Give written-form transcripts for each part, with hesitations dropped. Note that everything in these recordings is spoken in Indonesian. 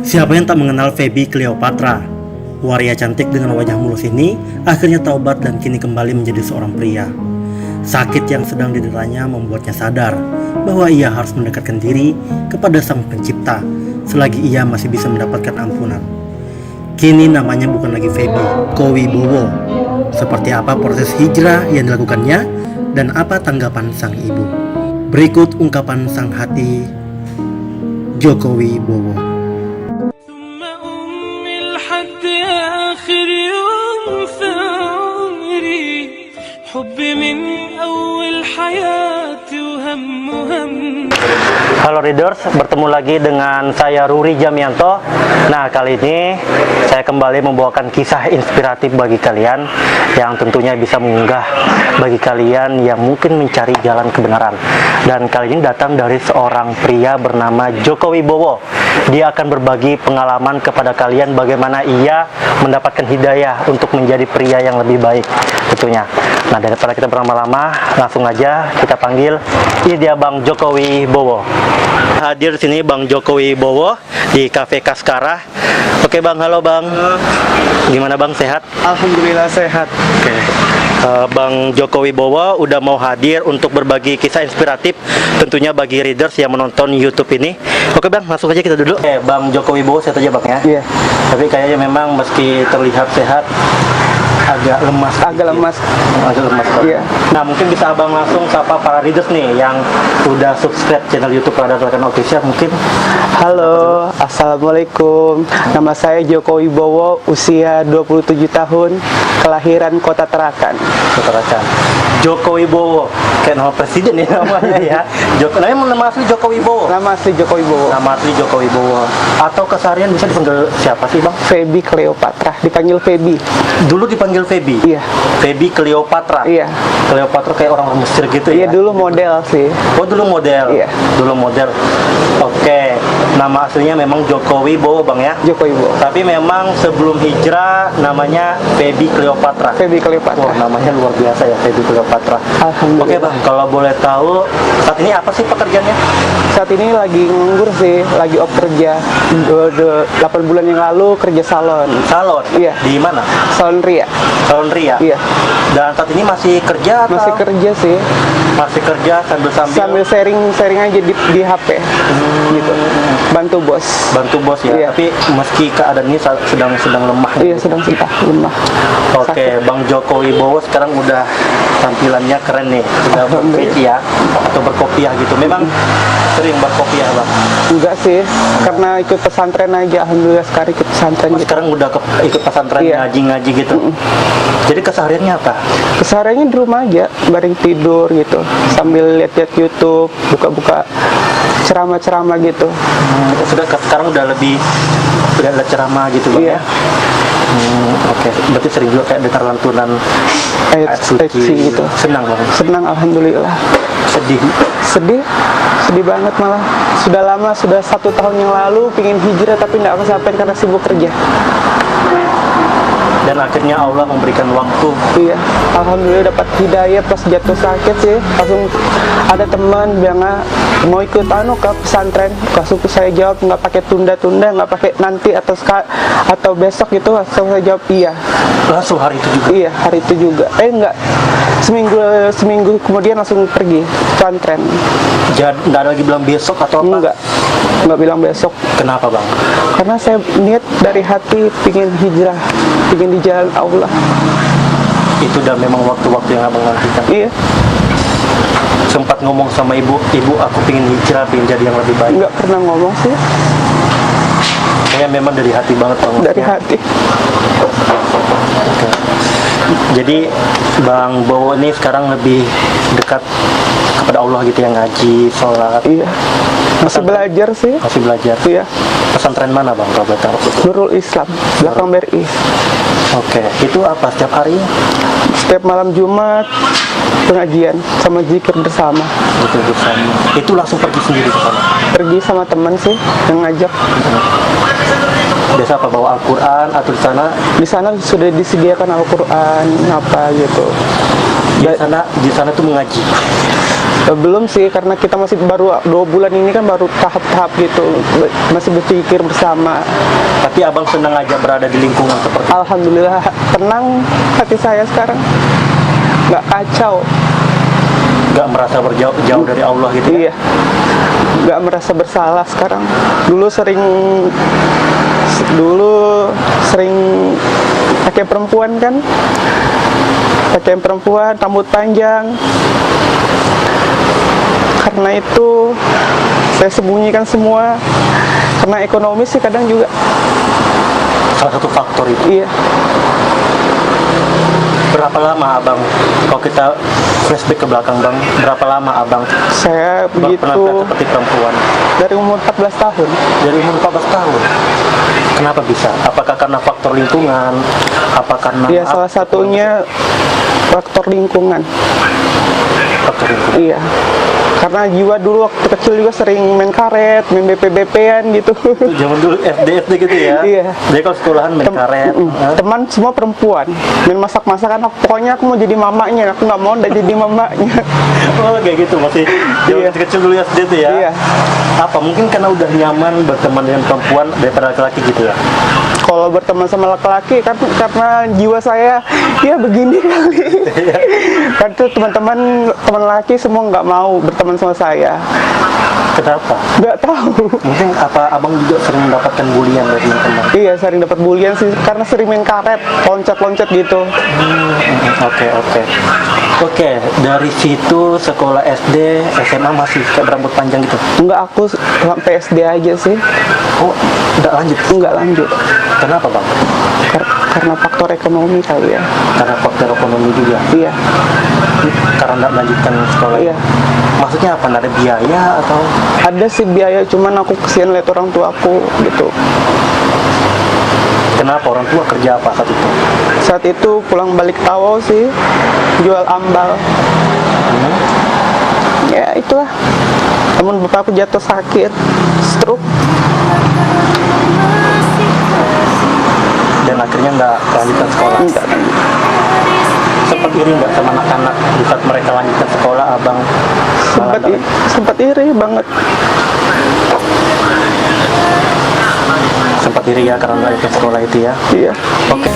Siapa yang tak mengenal Feby Cleopatra? Waria cantik dengan wajah mulus ini akhirnya taubat dan kini kembali menjadi seorang pria. Sakit yang sedang dideritanya membuatnya sadar bahwa ia harus mendekatkan diri kepada Sang Pencipta selagi ia masih bisa mendapatkan ampunan. Kini namanya bukan lagi Feby Kowibowo. Seperti apa proses hijrah yang dilakukannya dan apa tanggapan sang ibu? Berikut ungkapan sang hati Jokowi Bowo. آخر يوم في عمري حبي من أول حياتي وهم Halo readers, bertemu lagi dengan saya Ruri Jamianto. Nah, kali ini saya kembali membawakan kisah inspiratif bagi kalian yang tentunya bisa mengunggah bagi kalian yang mungkin mencari jalan kebenaran. Dan kali ini datang dari seorang pria bernama Jokowi Bowo. Dia akan berbagi pengalaman kepada kalian bagaimana ia mendapatkan hidayah untuk menjadi pria yang lebih baik tentunya. Nah, daripada kita berlama-lama, langsung aja kita panggil. Ini dia Bang Jokowi Bowo. Hadir di sini Bang Jokowi Bowo di Cafe Kaskara. Oke Bang, halo Bang. Gimana Bang, sehat? Alhamdulillah sehat. Oke. Bang Jokowi Bowo udah mau hadir untuk berbagi kisah inspiratif tentunya bagi readers yang menonton YouTube ini. Oke Bang, langsung aja kita duduk. Bang Jokowi Bowo, sehat aja Bang ya? Iya. Tapi kayaknya memang meski terlihat sehat, agak lemas. Agak lemas. Agak lemas Bang. Iya. Nah, mungkin bisa Abang langsung sapa para readers nih yang udah subscribe channel YouTube Radar Tarakan Official mungkin. Halo, Assalamualaikum. Nama saya Jokowi Bowo, usia 27 tahun, kelahiran Kota Tarakan. Tarakan. Jokowi Bowo, kayak nama presiden ya namanya ya. Nama asli Jokowi Bowo. Nama asli Jokowi Bowo. Nama asli Jokowi Bowo. Atau keseharian bisa dipanggil siapa sih Bang? Feby Cleopatra, dipanggil Feby. Dulu dipanggil Feby. Iya. Feby Cleopatra. Iya. Cleopatra kayak orang Mesir gitu ya. Iya, dulu model sih. Oh, dulu model. Iya. Dulu model. Oke. Nama aslinya memang Jokowi Bowo Bang ya. Jokowi Bowo. Tapi memang sebelum hijrah namanya Feby Cleopatra. Feby Cleopatra. Wah, namanya luar biasa ya, Feby Cleopatra. Alhamdulillah. Oke Bang, kalau boleh tahu saat ini apa sih pekerjaannya? Saat ini lagi nganggur sih, lagi off kerja. 8 bulan yang lalu kerja salon. Salon? Iya. Di mana? Salon Ria. Salon Ria? Iya. Dan saat ini masih kerja atau? Masih kerja sih. Masih kerja sambil sharing aja di HP. Gitu. Bantu bos. Bantu bos ya. Iya. Tapi meski keadaan ini sedang lemah. Iya, sedang lemah. Oke, Sakit. Bang Jokowi Bowo sekarang udah tampilannya keren nih. Sudah berpeci ya atau berkopiah gitu. Memang sering berkopiah Bang? Enggak sih, karena ikut pesantren aja. Alhamdulillah sekarang ikut pesantren gitu. Sekarang udah ikut pesantren, Iya. ngaji gitu. Jadi kesehariannya apa? Kesehariannya di rumah aja, bareng tidur gitu, sambil lihat-lihat YouTube, buka-buka ceramah-ceramah gitu. Sekarang udah ada ceramah gitu Bang Iya. ya? Oke. Berarti sering juga kayak dengar lantunan Ayat suci gitu. Senang Bang? Senang, alhamdulillah. Sedih? Sedih banget malah. Sudah lama, sudah 1 tahun yang lalu pingin hijrah tapi nggak kesampaian karena sibuk kerja. Dan akhirnya Allah memberikan waktu. Iya, alhamdulillah dapat hidayah pas jatuh sakit sih. Langsung ada teman bilang mau ikut ke pesantren. Langsung saya jawab nggak pakai tunda-tunda, nggak pakai nanti atau besok gitu. Langsung saya jawab iya. Langsung hari itu juga? Iya, hari itu juga. Enggak, seminggu kemudian langsung pergi pesantren. Jadi nggak ada lagi bilang besok atau apa? Nggak bilang besok. Kenapa Bang? Karena saya niat dari hati pingin hijrah, pingin di jalan Allah. Itu udah memang waktu-waktu yang Abang nantikan. Iya. Sempat ngomong sama ibu aku pingin hijrah, pingin jadi yang lebih baik. Nggak pernah ngomong sih. Kayaknya memang dari hati banget Bang. Dari hati. Oke. Jadi Bang Bowo ini sekarang lebih dekat kepada Allah gitu ya, ngaji, sholat. Iya. Masih belajar sih. Masih belajar. Iya. Pesantren mana Bang kalau boleh tahu? Nurul Islam, belakang BRI. Oke. Itu apa setiap hari? Setiap malam Jumat pengajian sama zikir bersama. Itu bersama. Itu langsung pergi sendiri ke sana? Pergi sama teman sih yang ngajak. Biasa apa, bawa Al-Quran atau di sana? Di sana sudah disediakan Al-Quran apa gitu. Di sana tuh mengaji. Belum sih, karena kita masih baru 2 bulan ini kan baru tahap-tahap gitu, masih berpikir bersama. Tapi abang senang aja berada di lingkungan seperti itu. Alhamdulillah tenang hati saya sekarang, nggak kacau. Nggak merasa jauh dari Allah gitu ya? Iya, nggak merasa bersalah sekarang. Dulu sering pakai perempuan kan, rambut panjang. Karena itu saya sembunyikan semua, karena ekonomi sih kadang juga. Salah satu faktor itu. Iya. Berapa lama abang, kalau kita flashback ke belakang bang, berapa lama abang Saya berpenampilan begitu seperti perempuan? dari umur 14 tahun. Dari umur 14 tahun. Kenapa bisa? Apakah karena faktor lingkungan? Apa karena Iya, salah satunya faktor lingkungan. faktor lingkungan? Iya. Karena jiwa dulu waktu kecil juga sering main karet, main BP-BP-an gitu. Itu zaman dulu SD gitu ya? Iya. Jadi kalau sekolahan main karet. Teman semua perempuan, main masak-masakan. Pokoknya aku mau jadi mamanya, aku nggak mau udah jadi mamanya. Oh kayak gitu, masih zaman Iya. kecil dulu ya SD tuh ya? Iya. Apa mungkin karena udah nyaman berteman dengan perempuan daripada laki-laki gitu ya? Kalau berteman sama laki-laki kan karena jiwa saya ya begini kali. Kan tuh teman laki semua nggak mau berteman sama saya. Kenapa? Nggak tahu. Mungkin apa abang juga sering mendapatkan bulian dari teman? Iya, sering dapat bulian sih karena sering main karet, loncat-loncat gitu. Oke, dari situ sekolah SD, SMA masih kayak berambut panjang gitu? Enggak, aku sampai SD aja sih. Oh, udah lanjut? Enggak lanjut. Kenapa bang? Karena faktor ekonomi kali ya. Karena faktor ekonomi juga? Iya. Karena nggak melanjutkan sekolah? Iya. Maksudnya apa? Nggak ada biaya atau? Ada sih biaya, cuman aku kesian lihat orang tua aku gitu. Kenapa? Orang tua kerja apa saat itu? Saat itu pulang balik Tawau sih, jual ambal. Ya itulah. Temen bapakku jatuh sakit, stroke. Dan akhirnya nggak lanjutkan sekolah? Enggak. Sempat iri nggak sama anak-anak di saat mereka lanjutkan sekolah, abang? Sempat iri banget. Sempat iri ya karena nggak lanjutkan sekolah itu ya? Iya. Oke.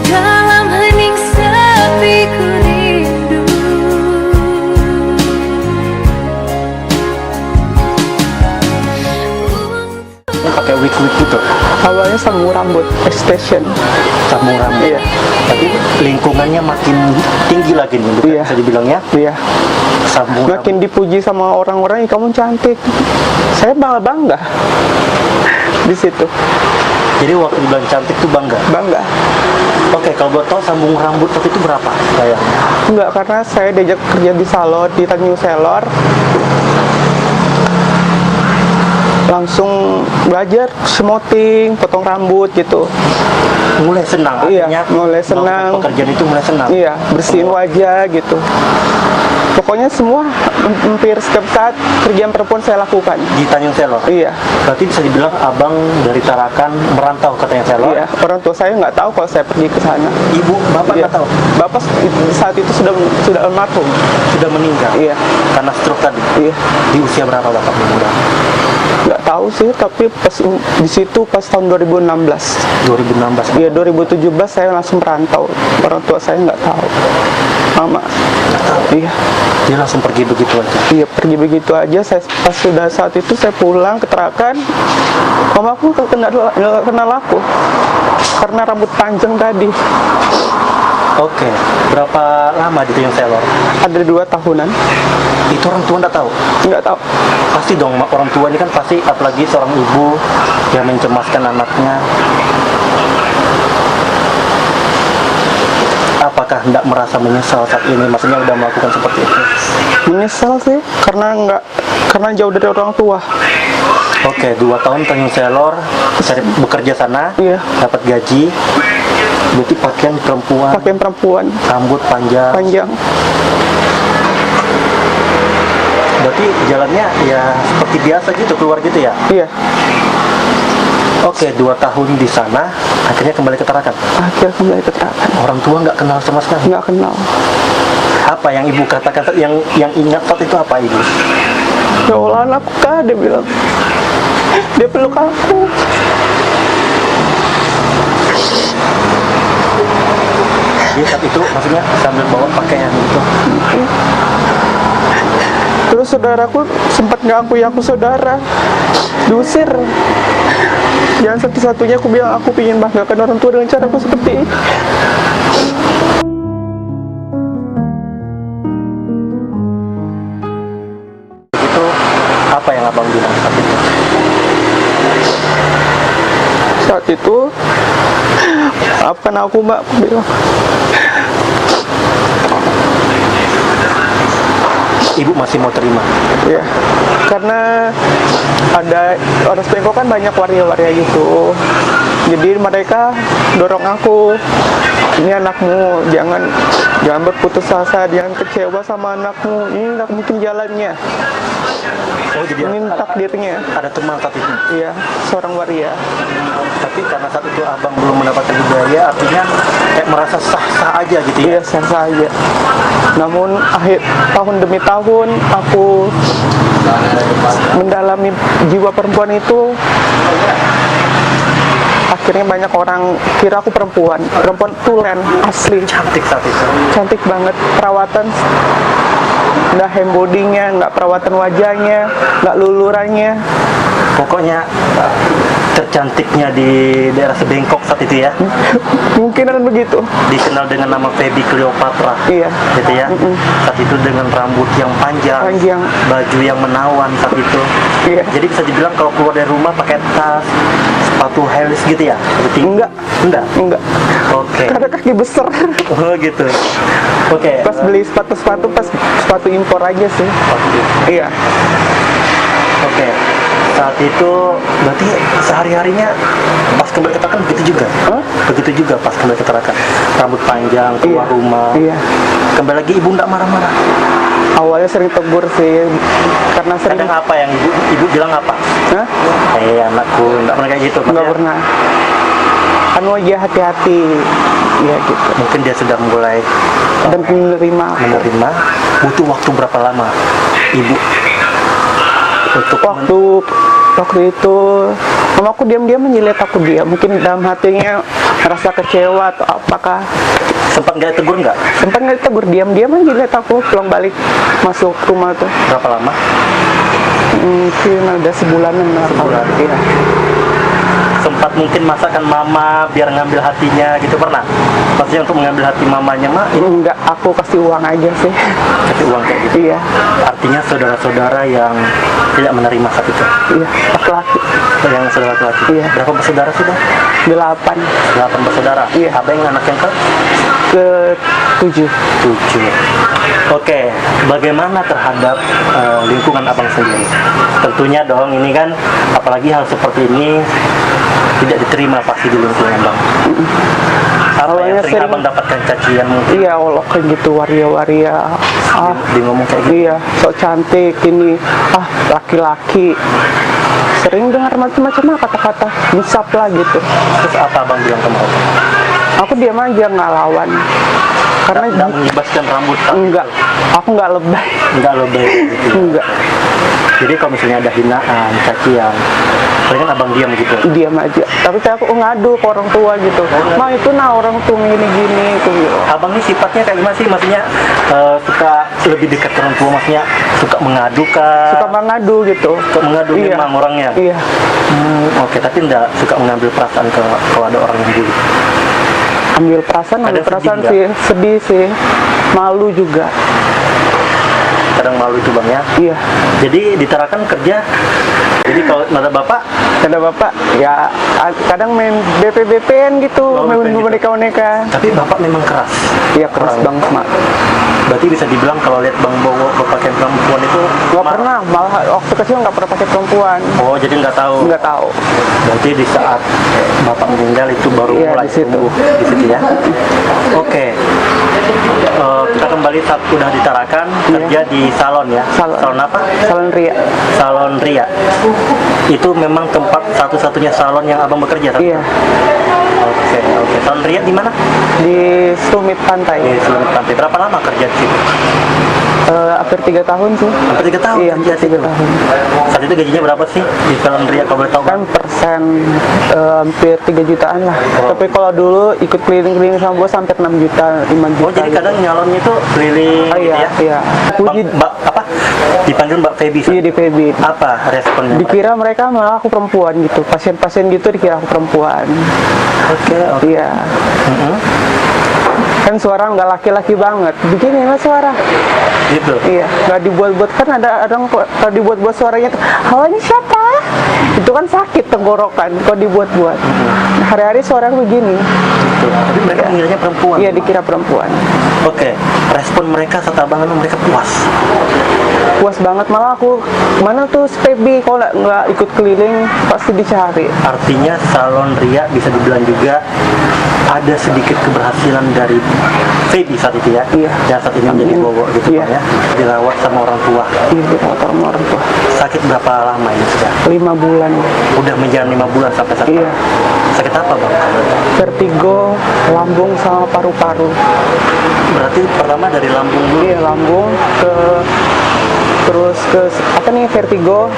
Dalam hening sepi ku rindu. Ini pakai wig gitu? Awalnya sambung rambut, extension. Sambung rambut? Iya. Tapi lingkungannya makin tinggi lagi nih, bukan? Iya. Bisa dibilang ya? Iya. Sambung Makin dipuji sama orang-orang, "Ih, kamu cantik." Saya bangga di situ. Jadi waktu dibilang cantik tuh bangga? Bangga. Oke, kalau buat tahu sambung rambut waktu itu berapa bayarnya? Enggak, karena saya diajak kerja di salon, di Tanjung Selor. Langsung belajar smoothing, potong rambut gitu. Mulai senang? Iya, artinya mulai senang. Pekerjaan itu mulai senang? Iya, bersihin wajah gitu. Pokoknya semua hampir setiap saat kerjaan perempuan saya lakukan. Di Tanjung Selor? Iya. Berarti bisa dibilang abang dari Tarakan merantau ke Tanjung Selor? Iya, orang tua saya nggak tahu kalau saya pergi ke sana. Ibu, bapak Iya. nggak tahu? Bapak saat itu sudah almarhum. Sudah meninggal? Iya. Karena stroke tadi? Iya. Di usia berapa bapak meninggal? Nggak tahu sih, tapi pas di situ pas tahun 2016. 2016? Iya, 2017 saya langsung merantau. Orang tua saya nggak tahu. Mama. Iya. Dia langsung pergi begitu aja? Iya, pergi begitu aja. Saya pas sudah saat itu saya pulang ke Tarakan. Mamaku nggak kenal aku karena rambut panjang tadi. Oke. Berapa lama di Tanjung Selor? Ada 2 tahunan. Itu orang tua nggak tahu? Nggak tahu. Pasti dong, orang tua ini kan pasti, apalagi seorang ibu yang mencemaskan anaknya. Apakah hendak merasa menyesal saat ini? Maksudnya udah melakukan seperti itu? Menyesal sih, karena jauh dari orang tua. Oke, 2 tahun Tanjung Selor, cari bekerja sana, Iya. dapat gaji, berarti pakaian perempuan, rambut panjang. Panjang. Berarti jalannya ya seperti biasa gitu, keluar gitu ya? Iya. Oke, 2 tahun di sana, akhirnya kembali ke Tarakan. Akhirnya kembali ke Tarakan. Orang tua nggak kenal sama sekali. Nggak kenal. Apa yang ibu katakan, yang ingat saat itu apa ibu? Ya Allah, anakku kah, dia bilang. Dia peluk aku. Dia saat itu maksudnya sambil bawa pakaian gitu. Terus saudaraku sempat ngakui aku saudara, diusir. Yang satu-satunya aku bilang aku ingin banggakan orang tua dengan caraku seperti ini. Itu apa yang abang bilang saat itu? Saat itu, maafkan aku mbak, aku bilang. Ibu masih mau terima? Ya, karena ada orang Bengkok kan banyak waria-waria gitu. Jadi mereka dorong aku, ini anakmu, jangan berputus asa, jangan kecewa sama anakmu. Ini nggak mungkin jalannya. Oh, jadi Ini takdirnya. ada teman saat itu. Iya, seorang waria. Tapi karena saat itu abang belum mendapatkan hidayah, artinya kayak merasa sah-sah aja gitu ya? Iya, sah saja. Namun akhir tahun demi tahun aku mendalami jiwa perempuan itu. Akhirnya banyak orang kira aku perempuan tulen asli, Cantik saat itu. cantik banget, perawatan nggak hand body-nya, nggak perawatan wajahnya, nggak lulurannya. Pokoknya tercantiknya di daerah Sebengkok saat itu ya. Mungkinan begitu. Dikenal dengan nama Feby Cleopatra. Iya. Gitu ya. Saat itu dengan rambut yang panjang, Panjang. baju yang menawan saat itu. Iya. Jadi bisa dibilang kalau keluar dari rumah pakai tas, sepatu heels gitu ya? Enggak. Enggak. Oke. Karena kaki besar. Oh gitu. Oke. Pas beli sepatu pas sepatu impor aja sih. Iya. Oke. Saat itu berarti sehari-harinya pas kembali ke Tarakan begitu juga? Hah? Begitu juga pas kembali ke Tarakan? Rambut panjang, keluar Iya. rumah. Iya. Kembali lagi ibu enggak marah-marah? Awalnya sering tegur sih, karena sering. Kadang apa yang ibu bilang apa? Hah? Anakku enggak pernah kayak gitu. Nggak Maksudnya, pernah. Anu aja hati-hati. Ya gitu. mungkin dia sudah mulai Dan menerima. Butuh waktu berapa lama ibu untuk waktu itu mamaku diam-diam menjilat aku, dia mungkin dalam hatinya merasa kecewa atau apakah. sempat nggak tegur nggak? Sempat nggak tegur, diam-diam menjilat aku pulang balik masuk rumah tuh. Berapa lama? Mungkin ada sebulanan lah. Sebulan. Iya. Sempat mungkin masakan mama biar ngambil hatinya gitu, pernah? Maksudnya untuk mengambil hati mamanya mah Enggak, aku kasih uang aja sih. kasih uang kayak gitu. Iya, Artinya saudara-saudara yang tidak menerima saat itu. iya, laki-laki. Yang saudara laki. Iya. Berapa bersaudara sudah? 8 8 bersaudara. Iya. Abang anak yang ke 7. 7. Oke, bagaimana terhadap lingkungan abang sendiri? Tentunya dong, ini kan apalagi hal seperti ini tidak diterima pasti di lingkungan bang. Apa yang Awalnya sering sering- abang dapatkan cacian mungkin? Iya, Allah kayak gitu, waria-waria. Di ngomong kayak gitu. Iya, sok cantik ini. Laki-laki. Sering dengar macam-macam kata-kata, disap lah gitu. Terus apa abang bilang ke mereka? Aku diam aja, nggak lawan. Karena Tidak mengibaskan rambut kan? enggak, aku nggak lebay. Enggak lebih gitu. Enggak, Jadi kalau misalnya ada hinaan, cacian, paling kan abang diam gitu. diam aja. Tapi saya aku ngadu ke orang tua gitu. Ma itu orang tua gini-gini aku gitu. Abang ini sifatnya kayak gimana sih? Maksudnya suka lebih dekat ke orang tua, maksudnya suka mengadu kah? Suka mengadu gitu. Suka mengadu Iya. memang orangnya? Iya. Oke, tapi enggak suka mengambil perasaan kalau ada orang yang bully. Ambil perasaan Kadang sih, sedih sedih sih. Malu juga. Kadang malu itu bang ya. Iya. Jadi di Tarakan kerja. Jadi kalau ada bapak, Ada bapak, ya kadang main BP-BPN gitu, Oh, main BP gitu. boneka-boneka. tapi bapak memang keras. Iya keras Orang. banget, Mak. Berarti bisa dibilang kalau lihat bang bawa berpakaian perempuan itu Nggak pernah, malah waktu kecil nggak pernah pakai perempuan. Oh, jadi nggak tahu. Nggak tahu. Berarti di saat bapak meninggal itu baru Iya, mulai di situ. tumbuh di situ ya. Oke. Kita kembali saat udah di Tarakan, kerja di salon ya. Salon. Salon apa? Salon Ria. Salon Ria. Itu memang tempat satu-satunya salon yang abang bekerja? Iya, Oke. Salon Ria di mana? di Sumit Pantai. Di Seluruh Pantai. Berapa lama kerja di situ? Hampir 3 tahun sih. Hampir 3 tahun Iya, kerja di situ. 3 tahun. Saat itu gajinya berapa sih di Salon Ria kalau boleh tahu? Kan persen hampir 3 jutaan lah. Tapi kalau dulu ikut keliling-keliling sama bos hampir 6 juta, 5 juta. Oh, jadi kadang nyalonnya itu keliling Oh, gitu iya, ya? iya. Puji, Mbak apa? Dipanggil Mbak Feby. iya di PB. Apa responnya? Dikira mereka malah aku perempuan gitu. Pasien-pasien gitu dikira aku perempuan. Oke. Iya. Kan suara nggak laki-laki banget. Begini lah suara. Gitu. Iya, nggak dibuat-buat, kan ada orang kalau dibuat-buat suaranya tuh, halo ini siapa? Itu kan sakit tenggorokan kalau dibuat-buat. Hari-hari suara begini. Gitu. Tapi mereka mengiranya perempuan. Iya, dikira perempuan. Oke. Respon mereka saat abang mereka puas. Puas banget, malah aku mana tuh Feby kalau nggak ikut keliling pasti dicari. Artinya Salon Ria bisa dibilang juga ada sedikit keberhasilan dari Feby saat itu ya. Iya. Yang saat ini menjadi bobo gitu Iya. Bang ya. Dirawat sama orang tua. Iya, dirawat sama orang tua. Sakit berapa lama ini sudah? 5 bulan. Udah menjalani 5 bulan sampai saat Iya. Sakit apa Bang? Vertigo, lambung sama paru-paru. Berarti pertama dari lambung dulu. Iya, lambung terus ke apa nih vertigo,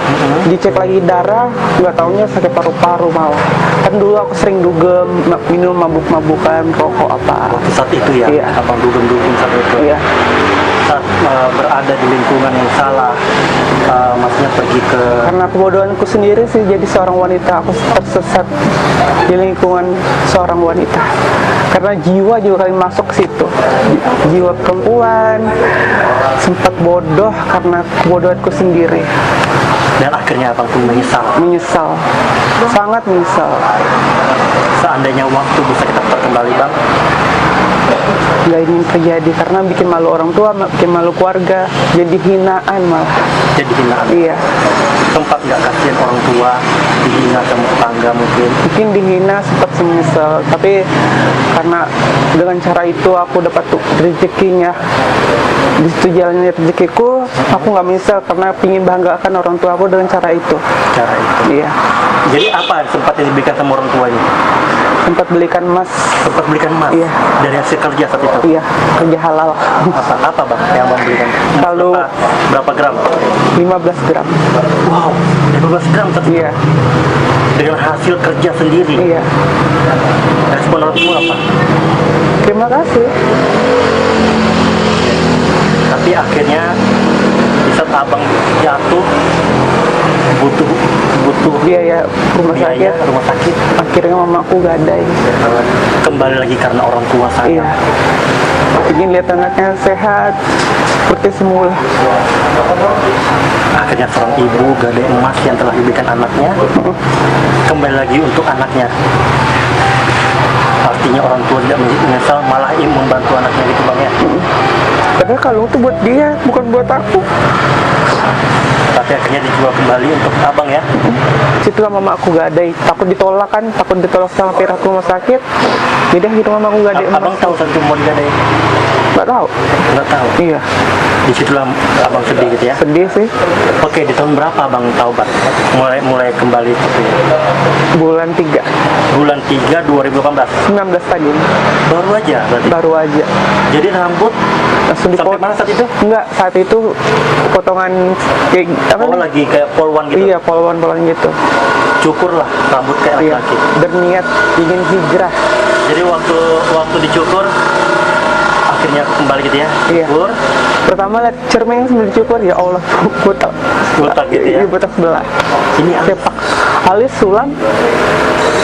dicek lagi darah, nggak taunya sakit paru-paru malah. Kan dulu aku sering dugem, minum mabuk-mabukan, rokok apa. Waktu saat itu ya, Iya. abang dugem-dugem saat itu. Iya, Saat berada di lingkungan yang salah, maksudnya pergi ke karena kebodohanku sendiri sih jadi seorang wanita, aku tersesat di lingkungan seorang wanita. Karena jiwa juga kali masuk ke situ, jiwa perempuan, sempat bodoh karena kebodohanku sendiri. dan akhirnya abang pun menyesal. Sangat menyesal. Seandainya waktu bisa kita putar kembali Bang, Nggak ingin terjadi karena bikin malu orang tua, bikin malu keluarga, jadi hinaan malah. jadi hinaan. Iya, Sempat nggak kasihan orang tua, dihina sama tetangga mungkin. mungkin dihina, sempat menyesal, tapi karena dengan cara itu aku dapat rezekinya, di situ jalannya rezekiku, aku nggak menyesal karena ingin banggakan orang tua aku dengan cara itu. Cara itu. Iya, Jadi apa yang sempat yang diberikan sama orang tuanya? sempat belikan emas. Sempat belikan emas Iya. dari hasil kerja saat itu. Iya, kerja halal. Apa Bang yang Bang belikan? Kalau- berapa gram? 15 gram. Wow, 15 gram saat itu. Iya, Dengan hasil kerja sendiri. iya. Respon orang tua apa? Terima kasih. Tapi akhirnya di saat abang jatuh butuh Biaya rumah biaya sakit, rumah sakit, akhirnya mamaku gadai. kembali lagi karena orang tua Iya. sayang. Ingin lihat anaknya sehat seperti semula. Akhirnya seorang ibu gadai emas yang telah diberikan anaknya kembali lagi untuk anaknya. Artinya orang tua tidak menyesal, malah ingin membantu anaknya gitu Bang ya. Padahal kalung itu buat dia, bukan buat aku. Tapi akhirnya dijual kembali untuk abang ya. Situlah mama aku gadai. Takut ditolak kan, takut ditolak sama pihak rumah sakit. Jadi akhirnya mama aku gadai Abang emas. tahu satu mau digadai? Nggak tahu. Nggak tahu. Iya, Disitulah abang sedih gitu ya. sedih sih. Oke, di tahun berapa abang tahu Bang? Mulai kembali itu ya? Bulan 3, Bulan 3 2018. 19 tadi. Baru aja berarti. Baru aja. Jadi rambut Langsung sampai dipotong. mana saat itu? Enggak, saat itu potongan kayak apa Oh nih? lagi kayak polwan gitu. Iya, polwan-polwan gitu. Cukur lah rambut kayak Iya, laki-laki. berniat ingin hijrah. Jadi waktu dicukur akhirnya kembali gitu ya. Iya. Cukur, Pertama lihat cermin sebelum dicukur, ya Allah, botak. Botak gitu ya? Iya, botak sebelah. ini alis. Sepak alis sulam.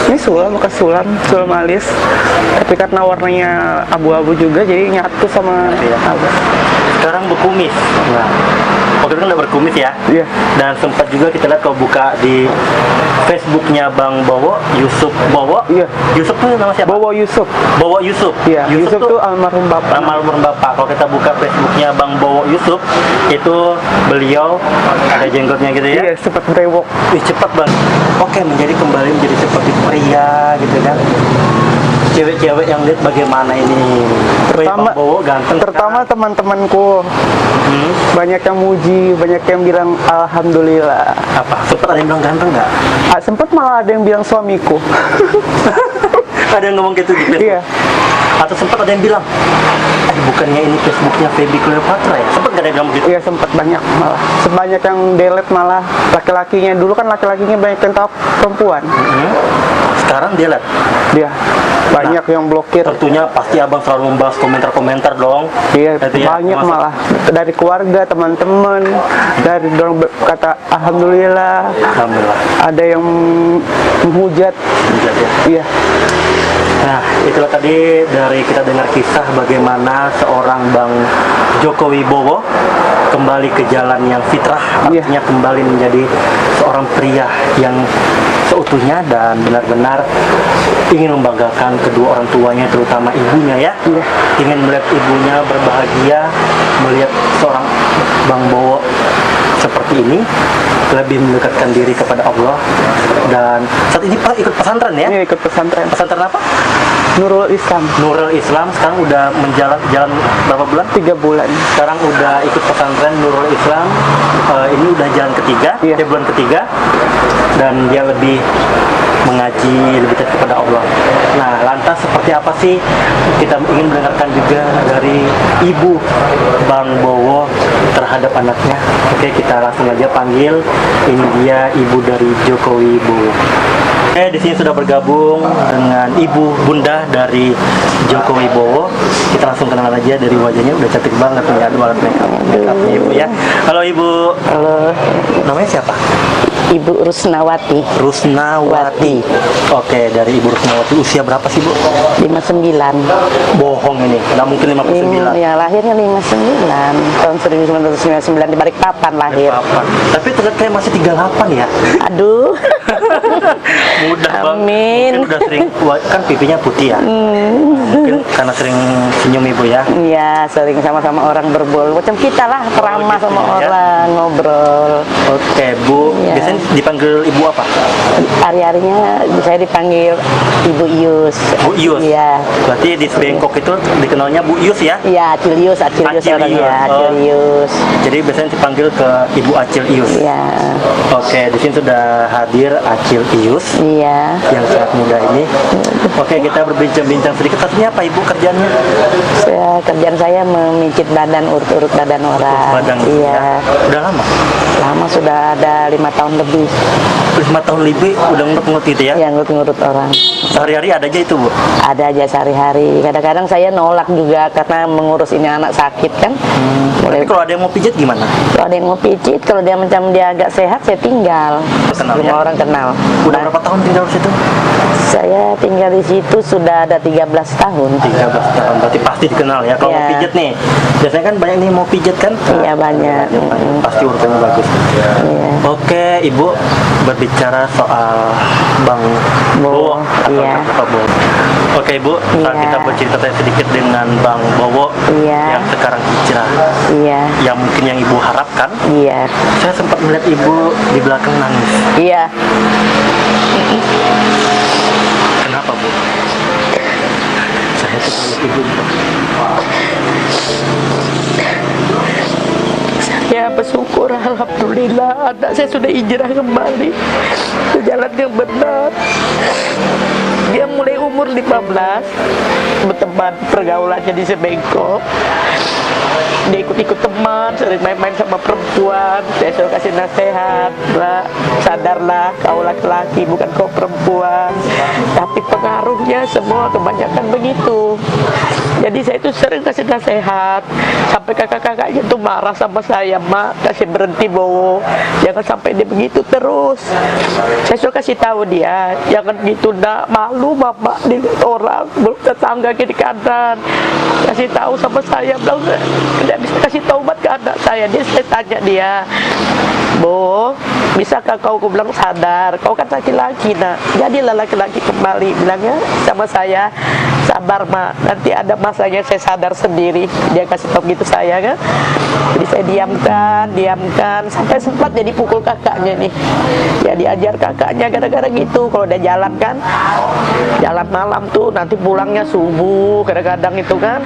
Ini sulam, bukan sulam alis. Tapi karena warnanya abu-abu juga, jadi nyatu sama Iya. alis. Sekarang berkumis. Nah, waktu itu kan udah berkumis ya. Iya. Dan sempat juga kita lihat kalau buka di Facebooknya Bang Bowo, Yusuf Bowo. Iya. Yusuf tuh nama siapa? Bowo Yusuf. Bowo Yusuf. Iya, Yusuf tuh almarhum bapak. almarhum Bapak. Kalau kita buka Facebooknya Bang Bowo Yusuf, itu beliau ada jenggotnya gitu ya. Iya, sempat brewok. Wih, cepat Bang. Oke, kembali menjadi seperti pria gitu kan. cewek-cewek yang lihat bagaimana ini? Wih, Pertama- Bang Bowo ganteng. Terutama teman-temanku, Hmm, banyak yang muji, banyak yang bilang alhamdulillah. apa? Sempat ada yang bilang ganteng nggak? Sempat malah ada yang bilang suamiku. Ada yang ngomong gitu di Facebook? Iya. Atau sempat ada yang bilang, bukannya ini Facebooknya Feby Cleopatra ya? Sempat nggak ada yang bilang begitu? Iya, sempat banyak malah. Sebanyak yang delete malah laki-lakinya. Dulu kan laki-lakinya banyak yang tahu perempuan. Hmm. Sekarang dia lihat. Dia banyak yang blokir. Tentunya pasti abang selalu membahas komentar-komentar dong. Iya, Itu ya, banyak termasuk- malah dari keluarga, teman-teman, dari orang kata alhamdulillah. Alhamdulillah. Ada yang menghujat. Menjadi ya. Iya. Nah, itulah tadi dari kita dengar kisah bagaimana seorang Bang Joko Wibowo kembali ke jalan yang fitrah, Iya. artinya kembali menjadi seorang pria yang seutuhnya dan benar-benar ingin membanggakan kedua orang tuanya, terutama ibunya ya. Iya. Ingin melihat ibunya berbahagia, melihat seorang Bang Bowo seperti ini, lebih mendekatkan diri kepada Allah. Dan saat ini Pak ikut pesantren ya? Ini ikut pesantren Pesantren apa? Nurul Islam Nurul Islam. Sekarang udah jalan berapa bulan? 3 bulan. Sekarang udah ikut pesantren Nurul Islam. Ini udah jalan ketiga, Iya. bulan ketiga, dan dia lebih mengaji, lebih dekat kepada Allah. Nah, lantas seperti apa sih? Kita ingin mendengarkan juga dari ibu Bang Bowo terhadap anaknya. Oke, kita langsung aja panggil. Ini dia ibu dari Jokowi Bowo. Di sini sudah bergabung dengan ibu bunda dari Joko Wibowo. Kita langsung kenalan aja dari wajahnya, udah cantik banget nih, aduh alat makeupnya ibu ya. Halo ibu. Halo, Namanya siapa? Ibu Rusnawati, Rusnawati. Oke, dari ibu Rusnawati. Usia berapa sih bu? 59. Bohong ini, nggak mungkin 59. Ya, lahirnya 59, tahun 1999 di Balikpapan lahir. Papan. Tapi terlihat kayak masih 38 ya. Aduh, Mudah banget. Amin. Mungkin udah sering, kan pipinya putih ya. Mungkin karena sering senyum ibu ya. ya sering sama-sama orang berbual, macam kita lah, ramah gitu sama ya. orang, ngobrol. Oke bu, Iya. biasanya dipanggil ibu apa? Hari-harinya saya dipanggil Ibu Ius. Bu Ius. Iya. Berarti di Bangkok itu dikenalnya Bu Ius ya? Iya, Acil Ius Acil orangnya, Ius. Acil Oh. Ius. Jadi biasanya dipanggil ke Ibu Acil Ius. Iya, Oke, di sini sudah hadir Acil Ius iya. yang sangat muda ini. Oke, kita berbincang-bincang sedikit. Satunya apa ibu kerjaannya? Kerjaan saya memijit badan, urut-urut badan orang. Badan. Iya. Ya. Udah lama? Lama sudah ada 5 tahun lebih. 5 tahun lebih udah ngurut-ngurut gitu ya? Yang ngurut-ngurut orang. Sehari-hari ada aja itu bu? Ada aja sehari-hari. Kadang-kadang saya nolak juga karena mengurus ini anak sakit kan. Tapi kalau ada yang mau pijat gimana? Kalau ada yang mau pijit, kalau dia macam dia agak sehat, saya tinggal. Kenal Semua ya? orang kenal. Udah Nah, berapa tahun tinggal di situ? saya tinggal di situ sudah ada 13 tahun. 13 tahun, berarti pasti dikenal ya. Kalau Iya. mau pijat nih, biasanya kan banyak nih mau pijat kan? Iya, banyak. Pasti urutannya bagus. Iya. Oke, Ibu berbicara soal Bang Bowo atau Iya. Pak Bowo. Oke, Ibu, saat Iya. kita bercerita sedikit dengan Bang Bowo Iya. yang sekarang hijrah, Iya. yang mungkin yang Ibu harapkan. Iya. Saya sempat melihat Ibu di belakang nangis. Iya. Kenapa, Bu? Saya suka lihat Ibu. Ya bersyukur alhamdulillah anak saya sudah hijrah kembali ke jalan yang benar. Dia mulai umur 15 berteman pergaulannya di Sebengkok. Dia ikut-ikut teman, sering main-main sama perempuan. Saya selalu kasih nasihat, lah, sadarlah kau laki-laki bukan kau perempuan. Tapi pengaruhnya semua kebanyakan begitu. Jadi saya itu sering kasih nasihat. Sampai kakak-kakaknya tuh marah sama saya, mak kasih berhenti Bowo, jangan sampai dia begitu terus. Saya suruh kasih tahu dia, jangan gitu nak, malu mama di orang tetangga kiri kanan. Kasih tahu sama saya, bilang tidak bisa kasih taubat ke anak saya. Saya tanya dia, Bo, bisakah kau bilang sadar? Kau kan laki-laki nak, jadilah laki-laki kembali. Bilangnya sama saya, sabar mak, nanti ada masanya saya sadar sendiri. Dia kasih tahu gitu saya kan. Jadi saya diamkan sampai sempat jadi pukul kakaknya nih. Ya diajar kakaknya gara-gara gitu. Kalau dia jalan kan, jalan malam tuh nanti pulangnya subuh kadang-kadang itu kan.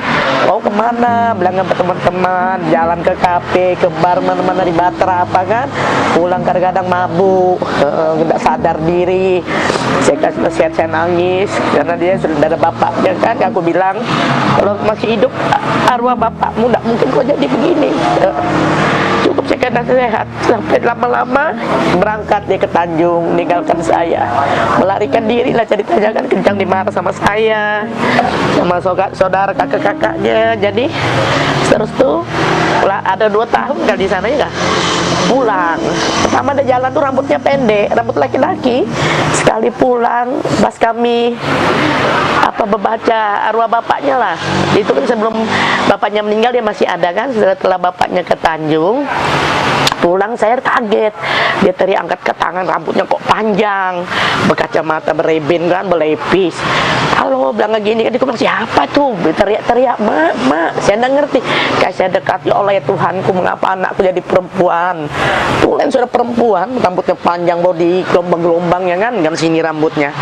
Mau kemana? Bilang sama teman-teman, jalan ke kafe, ke bar mana-mana di Batra apa kan. Pulang kadang-kadang mabuk, nggak sadar diri. Saya kasih nasihat, saya nangis karena dia sudah ada bapaknya kan. Aku bilang kalau masih hidup arwah bapakmu nggak mungkin kok jadi begini. Cukup saya kena sehat sampai lama-lama berangkat dia ke Tanjung, meninggalkan saya, melarikan diri lah ceritanya kan. Kencang dimarah sama saya, sama saudara kakak-kakaknya. Jadi terus tuh ada 2 tahun kali di sana ya kan. Pulang pertama dia jalan tuh rambutnya pendek, rambut laki-laki. Sekali pulang pas kami membaca arwah bapaknya lah, itu kan sebelum bapaknya meninggal dia masih ada kan. Setelah bapaknya ke Tanjung pulang saya kaget, dia tadi angkat ke tangan, rambutnya kok panjang, berkacamata, berebin kan, belepis. Halo, bilang gini kan, dia bilang siapa tuh? Teriak-teriak, mak, saya nggak ngerti. Kayak saya dekati oleh Tuhanku, mengapa anakku jadi perempuan? Tulen sudah perempuan, rambutnya panjang, body gelombang-gelombang ya kan sini rambutnya.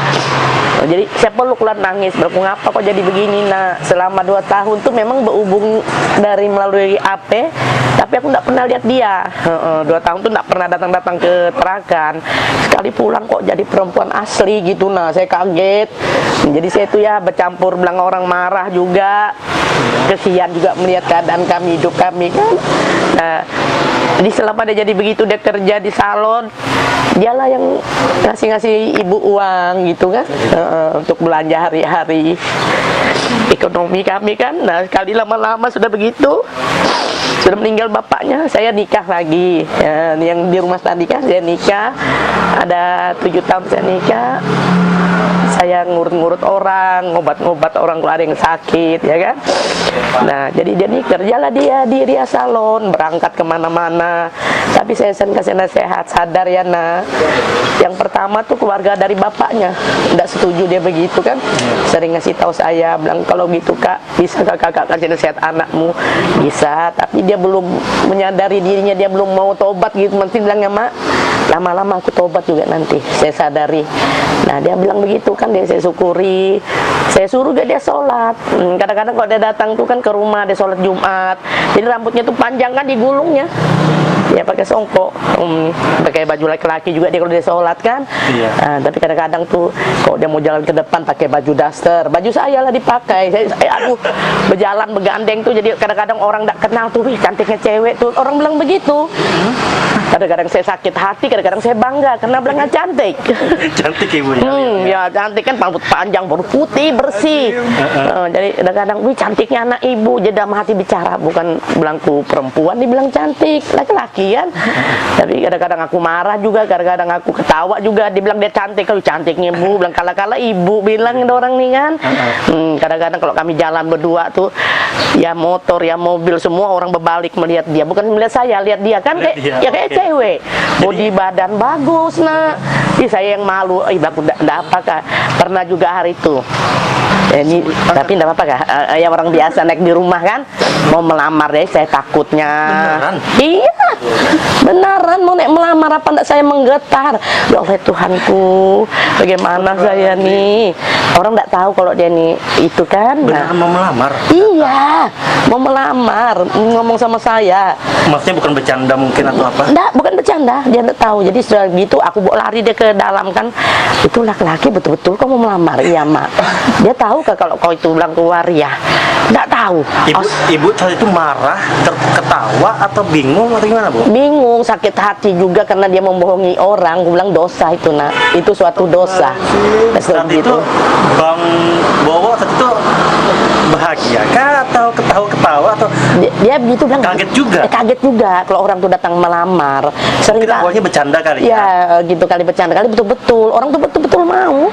Jadi saya peluk lah, nangis, mengapa kok jadi begini nak? Selama 2 tahun tuh memang berhubung dari melalui AP, tapi aku nggak pernah lihat dia. 2 tahun tuh nggak pernah datang-datang ke Terakan. Sekali pulang kok jadi perempuan asli gitu. Nah saya kaget. Jadi saya tuh ya bercampur, bilang orang marah juga, kesian juga melihat keadaan kami, hidup kami kan. Nah, jadi selama dia jadi begitu, dia kerja di salon, dialah yang ngasih ibu uang gitu kan, untuk belanja hari-hari ekonomi kami kan. Nah sekali lama-lama sudah begitu, sudah meninggal bapaknya, saya nikah lagi ya, yang di rumah tadi kan saya nikah, ada 7 tahun saya nikah. Saya ngurut-ngurut orang, ngobat-ngobat orang kalau ada yang sakit ya kan. Nah jadi dia nih kerjalah dia di Ria Salon, berangkat kemana-mana. Tapi saya kasih nasihat, sadar ya nak. Yang pertama tuh keluarga dari bapaknya tidak setuju dia begitu kan. Sering ngasih tahu saya, bilang kalau gitu kak, bisa kakak kasih nasihat anakmu, bisa. Tapi dia belum menyadari dirinya, dia belum mau tobat gitu. Nanti bilangnya mak, lama-lama aku tobat juga nanti, saya sadari. Nah dia bilang begitu kan, dia saya syukuri. Saya suruh dia sholat. Kadang-kadang kalau dia datang tuh kan ke rumah, dia sholat Jumat. Jadi rambutnya tuh panjang kan, digulungnya. Ya pakai songkok, pakai baju laki-laki juga dia kalau dia sholat kan. Iya. Tapi kadang-kadang tuh kalau dia mau jalan ke depan pakai baju daster, baju saya lah dipakai. Saya aduh berjalan bergandeng tuh, jadi kadang-kadang orang tidak kenal tuh, wih cantiknya cewek tuh, orang bilang begitu. Kadang-kadang saya sakit hati, kadang-kadang saya bangga karena bilangnya cantik. Cantik ibunya. Ya cantik kan, rambut panjang, baru putih, bersih. Jadi kadang-kadang, wih cantiknya anak ibu. Jadi dalam hati bicara, bukan bilangku perempuan, dibilang cantik, laki-laki kan. Tapi kadang-kadang aku marah juga, kadang-kadang aku ketawa juga. Dibilang dia cantik, kalau cantiknya ibu, bilang kala-kala ibu bilang ada orang nih kan. Kadang-kadang kalau kami jalan berdua tuh, ya motor, ya mobil, semua orang berbalik melihat dia, bukan melihat saya, lihat dia kan kayak, ya kayak cewek, body badan bagus nak. Saya yang malu, aku enggak apa kak. Pernah juga hari itu. Ini tapi enggak apa-apa kak. Ya orang biasa naik di rumah kan, mau melamar deh, saya takutnya. Beneran? Iya, beneran mau naik melamar apa enggak, saya menggetar. Ya Allah Tuhanku, bagaimana saya nih? Orang enggak tahu kalau dia nih itu kan. Beneran mau melamar? Iya, mau melamar, ngomong sama saya. Maksudnya bukan bercanda mungkin atau apa? Enggak, bukan bercanda, dia enggak tahu. Jadi sudah gitu aku bawa lari dia ke dalam kan. Itu laki-laki betul-betul kau mau melamar? Iya mak. Dia tahu kah kalau kau itu bilang keluar ya? Enggak tahu. Ibu saat itu marah, ketawa atau bingung atau gimana bu? Bingung, sakit hati juga karena dia membohongi orang. Aku bilang dosa itu nak, itu suatu dosa. Saat itu Bang Bowo saat itu bahagia kah atau ketawa-ketawa atau dia begitu bilang kaget juga? Kaget juga kalau orang tuh datang melamar. Sering Mungkin awalnya bercanda kali ya? Ya gitu kali bercanda, kali betul-betul orang tuh betul-betul mau.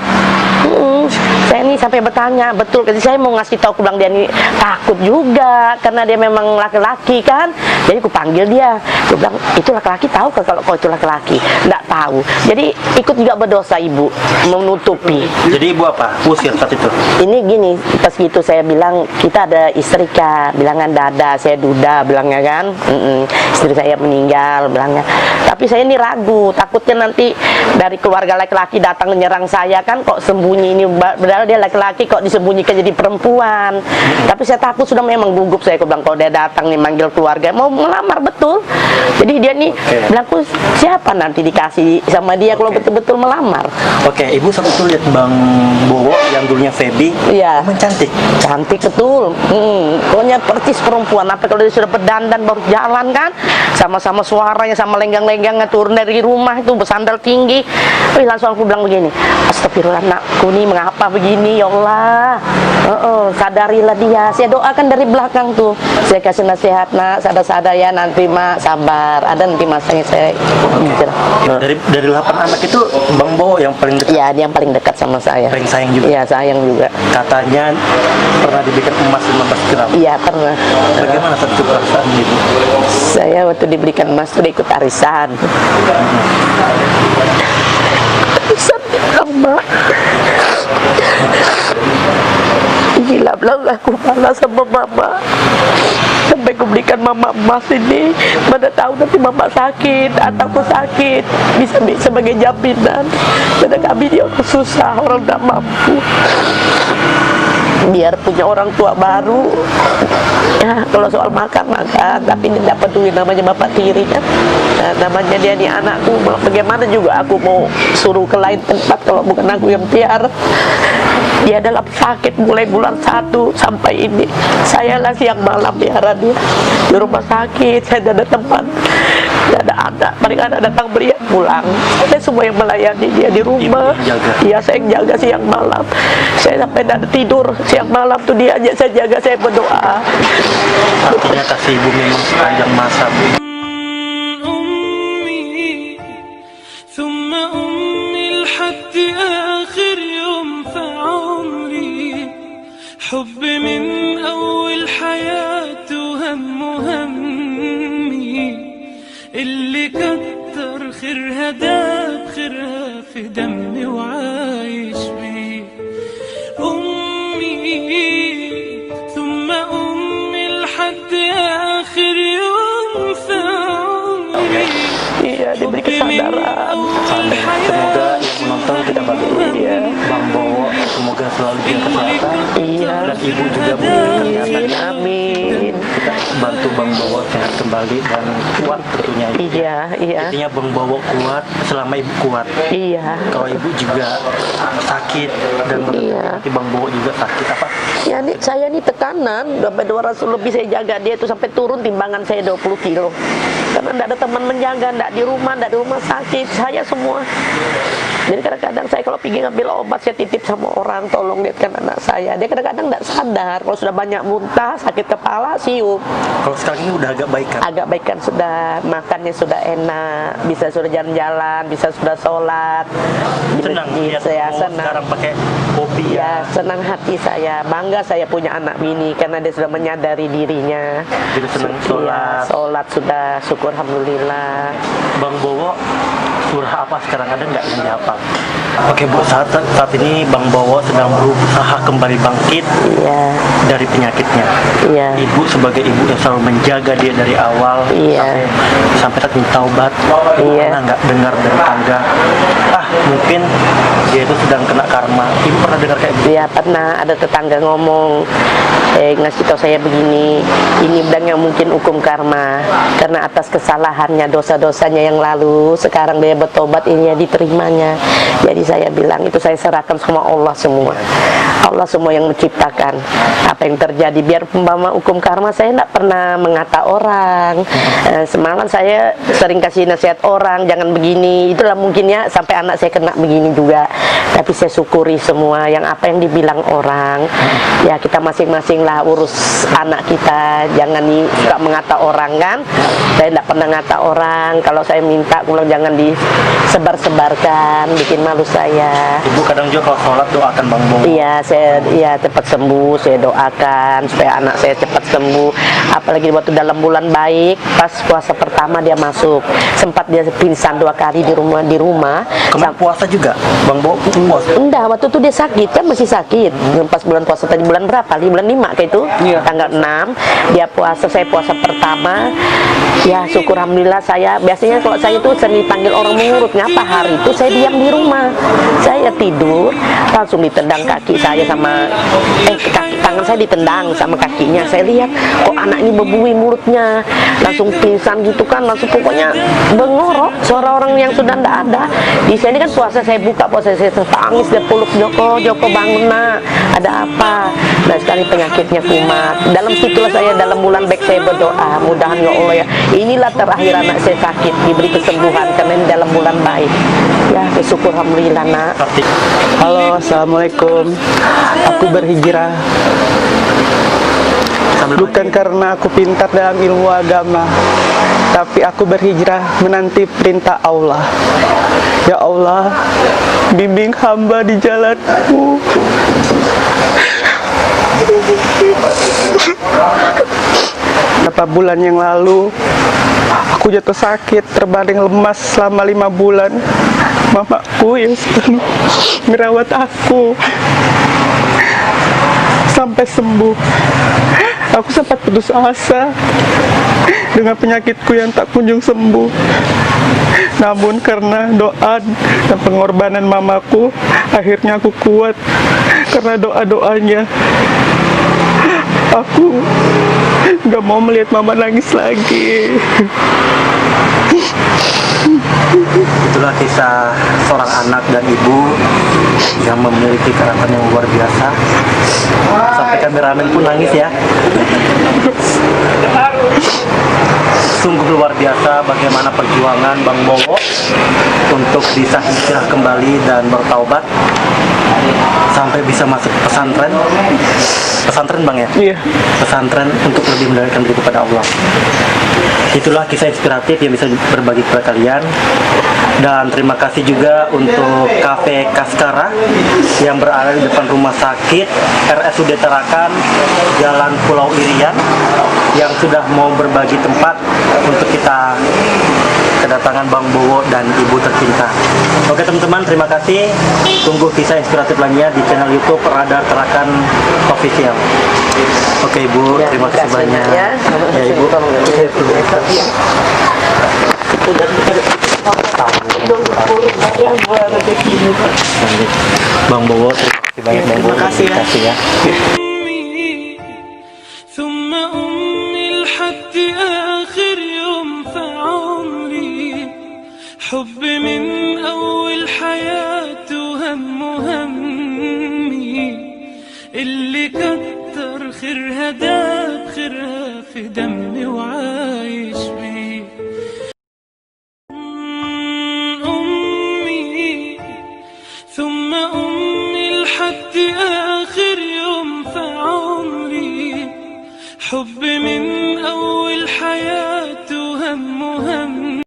Saya nih sampai bertanya, betul, saya mau ngasih tahu, aku bilang dia nih takut juga karena dia memang laki-laki kan. Jadi aku panggil dia, aku bilang itu laki-laki tahu kalau kau itu laki-laki? Nggak tahu. Jadi ikut juga berdosa ibu, menutupi. Jadi ibu apa? Usir saat itu? Ini gini, pas gitu saya bilang kita ada istri kak, bilangan dada, saya duda bilangnya kan. Istri saya meninggal bilangnya. Tapi saya ini ragu, takutnya nanti dari keluarga laki-laki datang menyerang saya kan, kok sembunyi ini, padahal dia laki-laki kok disembunyikan jadi perempuan. Tapi saya takut, sudah memang gugup saya, aku bilang kalau dia datang nih manggil keluarga mau melamar betul. Jadi dia nih bilang, siapa nanti dikasih sama dia kalau betul-betul melamar. Oke, ibu saat itu lihat Bang Bowo yang dulunya Feby, Iya. emang cantik. Cantik betul. Pokoknya persis perempuan. Apa kalau dia sudah berdandan baru jalan kan, sama-sama suaranya sama lenggang-lenggangnya turun dari rumah itu bersandal tinggi. Langsung aku bilang begini, astagfirullah anakku nih mengapa begini ya Allah. Sadarilah dia. Saya doakan dari belakang tuh. Saya kasih nasihat, nak, sadar-sadar ya, nanti mak sabar. Ada nanti masanya saya. Dari 8 anak itu Bang Bowo yang paling dekat. Iya, dia yang paling dekat sama saya. Paling sayang juga. Iya, sayang juga. Katanya pernah diberikan emas 15 gram. Iya, pernah. Bagaimana saat itu perasaan ibu? Saya waktu diberikan emas sudah ikut arisan. Arisan lama. Gila, bilang aku balas sama mama. Sampai aku berikan mama emas ini, mana tahu nanti mama sakit atau aku sakit, bisa sebagai jaminan. Karena kami dia orang susah, orang tak mampu. Biar punya orang tua baru, ya kalau soal makan, tapi tidak peduli namanya bapak tiri kan. Nah, namanya dia nih anakku, bagaimana juga aku mau suruh ke lain tempat kalau bukan aku yang piara. Dia dalam sakit mulai bulan 1 sampai ini. Saya lah siang malam piara dia di rumah sakit. Saya tidak ada tempat, tidak ada anak. Mereka datang beriak pulang. Saya semua yang melayani dia di rumah. Iya, saya yang jaga siang malam. Saya sampai tidak ada tidur siang malam tuh dia aja saya jaga, saya berdoa. Artinya kasih ibu memang sepanjang masa. أمي ثم أمي لحد آخر يوم في عمري حب من أول حياتي وهم همي اللي كتر خيرها داب خيرها في دمي وعايش بيه أمي ثم أمي لحد آخر يوم في عمري Iya, diberi kesadaran. Semoga yang menonton kita bantu Bang Bowo, semoga selalu diberikan kesehatan. Iya. Dan ibu juga berikan kesehatan. Amin. Kita bantu Bang Bowo sehat kembali dan kuat tentunya. Iya, iya. Intinya Bang Bowo kuat selama ibu kuat. Iya. Kalau ibu juga sakit dan nanti Bang Bowo juga sakit apa? Ya nih, saya nih tekanan sampai 200 lebih saya jaga dia itu sampai turun timbangan saya 20 kilo. Karena tidak ada teman menjaga, tidak di rumah sakit, saya semua. Jadi kadang-kadang saya kalau pergi ngambil obat, saya titip sama orang, tolong lihatkan anak saya. Dia kadang-kadang tidak sadar, kalau sudah banyak muntah, sakit kepala, siup. Kalau sekarang ini udah agak baik kan? Agak baik kan, sudah makannya sudah enak, bisa sudah jalan-jalan, bisa sudah sholat. Senang lihat saya Bowo senang. sekarang pakai hobi ya. Ya, senang hati saya, bangga saya punya anak bini karena dia sudah menyadari dirinya. Jadi senang sholat. Ya, sholat sudah, syukur alhamdulillah. Bang Bowo, surah apa sekarang ada nggak yang dihafal? Oke Bu, saat ini Bang Bowo sedang berusaha kembali bangkit Iya, dari penyakitnya. iya. Ibu sebagai ibu yang selalu menjaga dia dari awal Iya. sampai saat ini taubat. Iya. Pernah nggak dengar dari tangga? Mungkin dia itu sedang kena karma. Ibu pernah dengar kayak gitu? Ya pernah ada tetangga ngomong, ngasih tahu saya begini, ini bilangnya mungkin hukum karma karena atas kesalahannya, dosa-dosanya yang lalu, sekarang dia bertobat, ini ya diterimanya. Jadi saya bilang itu saya serahkan sama Allah semua. Allah semua yang menciptakan. Apa yang terjadi, biar umpama hukum karma, saya tidak pernah mengata orang. Semalam saya sering kasih nasihat orang, jangan begini. Itulah mungkin ya sampai anak saya kena begini juga. Tapi saya syukuri semua yang apa yang dibilang orang. Ya kita masing-masing lah urus anak kita. Jangan suka mengata orang kan. Saya tidak pernah ngata orang. Kalau saya minta, pulang jangan disebar-sebarkan, bikin malu saya. Ibu kadang juga kalau sholat doakan Bang Bowo. Iya, saya cepat sembuh, saya doakan supaya anak saya cepat sembuh. Apalagi waktu dalam bulan baik, pas puasa pertama dia masuk, sempat dia pingsan 2 kali di rumah. Kemarin puasa juga, Bang Bowo puasa. Enggak, waktu itu dia sakit, kan masih sakit. Pas bulan puasa tadi bulan berapa? Bulan 5 kayak itu. Iya. Tanggal 6 dia puasa, saya puasa pertama. Ya syukur alhamdulillah. Saya biasanya kalau saya itu sering dipanggil orang mengurut, ngapa hari itu saya diam di rumah. Saya tidur, langsung ditendang kaki saya sama tangan saya ditendang sama kakinya. Saya lihat kok anak ini bebui mulutnya, langsung pingsan gitu kan, langsung pokoknya bengorok, suara orang yang sudah tidak ada. Di sini kan puasa saya buka, puasa saya tangis, dia peluk Joko bangun nak, ada apa? Nah sekali penyakitnya kumat. Dalam situlah saya dalam bulan baik saya berdoa, mudahan ya Allah ya, inilah terakhir anak saya sakit, diberi kesembuhan karena ini dalam bulan baik. Ya bersyukur alhamdulillah nak. Halo, assalamualaikum. Aku berhijrah bukan karena aku pintar dalam ilmu agama, tapi aku berhijrah menanti perintah Allah. Ya Allah, bimbing hamba di jalanmu. Beberapa bulan yang lalu aku jatuh sakit, terbaring lemas selama 5 bulan. Mamaku yang selalu merawat aku sampai sembuh. Aku sempat putus asa dengan penyakitku yang tak kunjung sembuh. Namun karena doa dan pengorbanan mamaku, akhirnya aku kuat karena doa-doanya. Aku gak mau melihat mama nangis lagi. Itulah kisah seorang anak dan ibu yang memiliki karakter yang luar biasa. Sampai kameramen pun nangis ya. Sungguh luar biasa bagaimana perjuangan Bang Bowo untuk bisa hijrah kembali dan bertaubat sampai bisa masuk pesantren. Pesantren Bang ya? Iya. Pesantren untuk lebih mendekatkan diri kepada Allah. Itulah kisah inspiratif yang bisa berbagi kepada kalian. Dan terima kasih juga untuk Cafe Kaskara yang berada di depan rumah sakit RSUD Tarakan, Jalan Pulau Irian, yang sudah mau berbagi tempat untuk kita kedatangan Bang Bowo dan ibu tercinta. Oke teman-teman, terima kasih. Tunggu kisah inspiratif lainnya di channel YouTube Radar Tarakan Official. Oke Ibu, terima kasih banyak. Ya Ibu. Bang Bowo, terima kasih banyak Bang Bowo. Terima kasih ya. أمي ثم أمي لحد آخر يوم في عمري حب من أول حياة وهم همي اللي كتر خيرها داب خيرها في دمي وعايش بيه أمي ثم أمي لحد آخر يوم في عمري حب من